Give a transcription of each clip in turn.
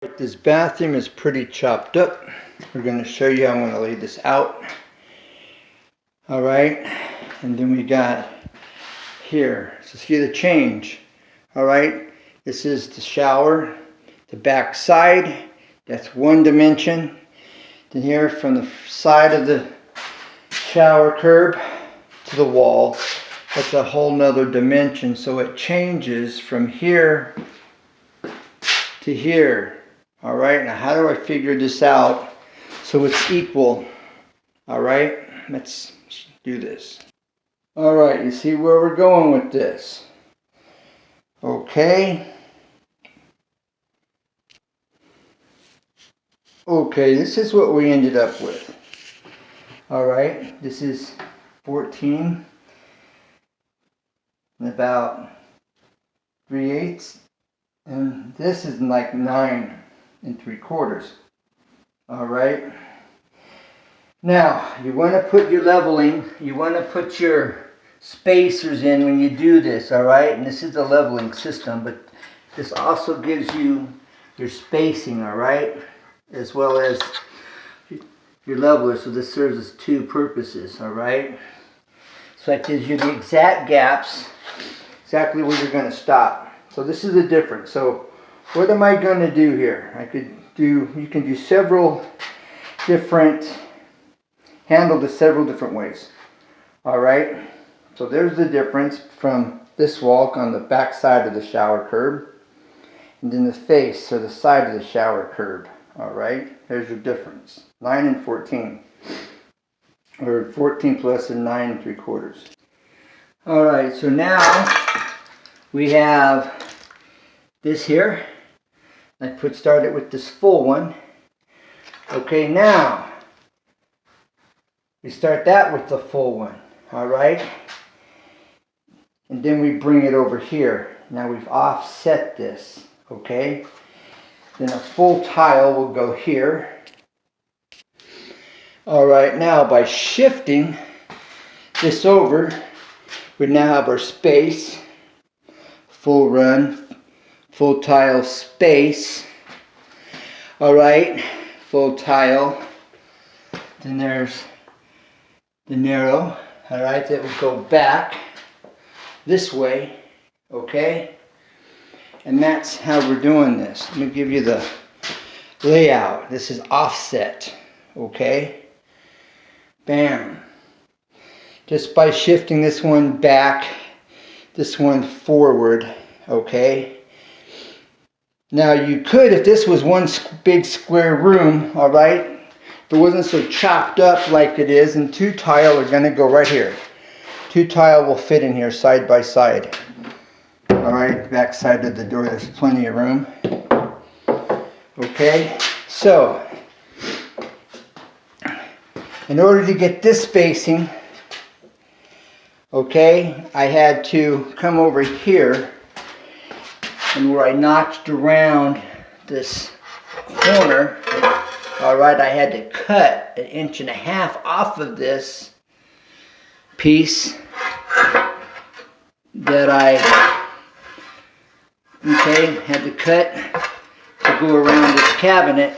This bathroom is pretty chopped up. We're going to show you how I'm going to lay this out. Alright, and then we got here. So see the change. Alright, this is the shower, the back side. That's one dimension. Then here from the side of the shower curb to the wall, that's a whole nother dimension. So it changes from here to here. All right, now how do I figure this out so it's equal? All right, let's do this. All right, you see where we're going with this. Okay. Okay, this is what we ended up with. All right, this is 14 and about 3/8, and this is like 9 3/4. All right. Now you want to put your leveling. You want to put your spacers in when you do this. All right. And this is the leveling system, but this also gives you your spacing. All right, as well as your leveler. So this serves as two purposes. All right. So that gives you the exact gaps, exactly where you're going to stop. So this is the difference. So what am I going to do here? You can do several different, handle this several different ways. Alright, so there's the difference from this wall on the back side of the shower curb, and then the face or the side of the shower curb. Alright, there's your difference. 9 and 14. Or 14 plus and 9 3/4. Alright, so now we have this here. I started with this full one. Okay, now we start that with the full one. All right, and then we bring it over here. Now we've offset this. Okay, then a full tile will go here. All right, now by shifting this over, we now have our space, full run, full tile space. All right, full tile. Then there's the narrow. All right, that will go back this way. Okay, and that's how we're doing this. Let me give you the layout. This is offset. Okay, bam. Just by shifting this one back, this one forward. Okay. Now you could, if this was one big square room, all right, if it wasn't so chopped up like it is, and two tile are going to go right here. Two tile will fit in here side by side. All right, back side of the door, there's plenty of room. Okay, so in order to get this spacing, okay, I had to come over here. And where I notched around this corner, all right, I had to cut 1.5 inches off of this piece that I, okay, had to cut to go around this cabinet,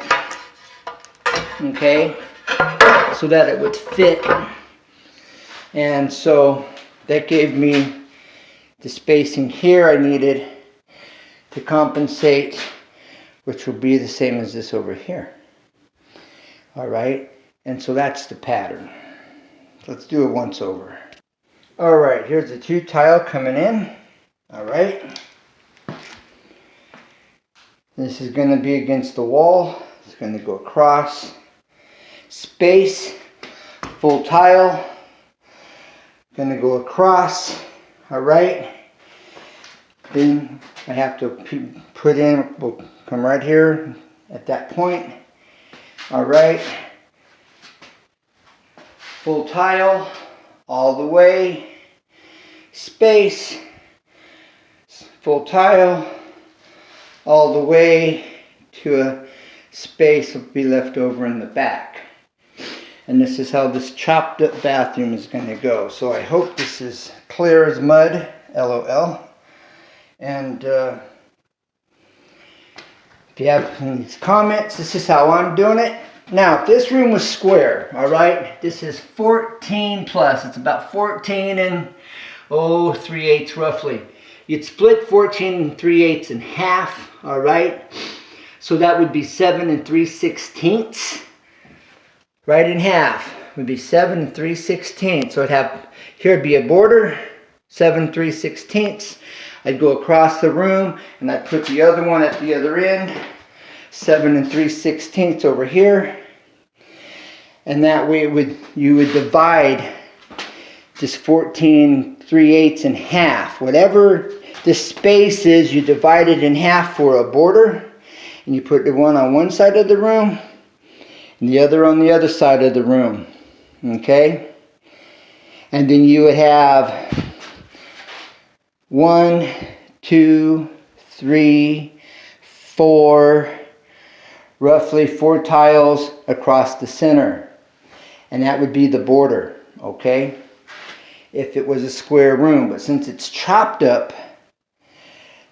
okay, so that it would fit. And so that gave me the spacing here I needed to compensate, which will be the same as this over here. All right, and so that's the pattern. Let's do it once over. All right, here's the two tile coming in. All right, this is going to be against the wall. It's going to go across. Space, full tile, going to go across. All right. Then I have to put in, we'll come right here at that point. All right. Full tile all the way. Space. Full tile all the way to a space will be left over in the back. And this is how this chopped up bathroom is going to go. So I hope this is clear as mud. LOL. And If you have any comments, this is how I'm doing it. Now, if this room was square, all right, this is 14 plus. It's about 14 and 3/8 roughly. You'd split 14 3/8 in half, all right? So that would be 7 3/16. Right in half would be 7 3/16. So here'd be a border, 7 3/16. I'd go across the room and I'd put the other one at the other end, 7 3/16 over here. And that way you would divide this 14 3/8 in half. Whatever the space is, you divide it in half for a border. And you put the one on one side of the room and the other on the other side of the room. Okay? And then you would have 1, 2, 3, 4, roughly 4 tiles across the center. And that would be the border, okay? If it was a square room. But since it's chopped up,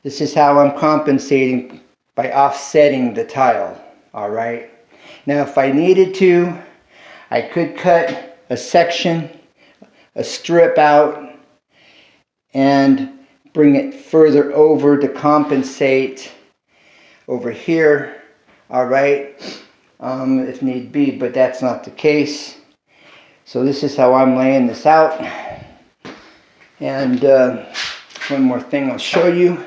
this is how I'm compensating by offsetting the tile, alright? Now if I needed to, I could cut a section, a strip out, and bring it further over to compensate over here, alright, if need be, but that's not the case. So this is how I'm laying this out. And one more thing I'll show you.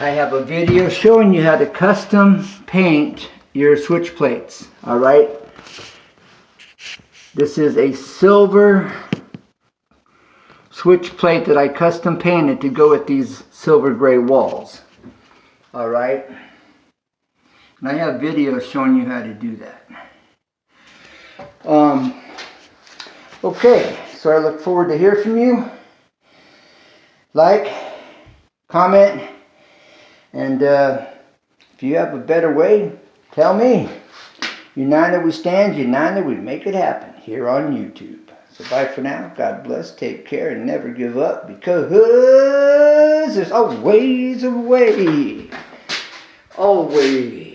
I have a video showing you how to custom paint your switch plates, alright? This is a silver switch plate that I custom painted to go with these silver gray walls. Alright? And I have videos showing you how to do that. Okay, so I look forward to hear from you. Like, comment, and if you have a better way, tell me. United we stand, united we make it happen here on YouTube. So bye for now. God bless, take care, and never give up, because there's always a way. Always.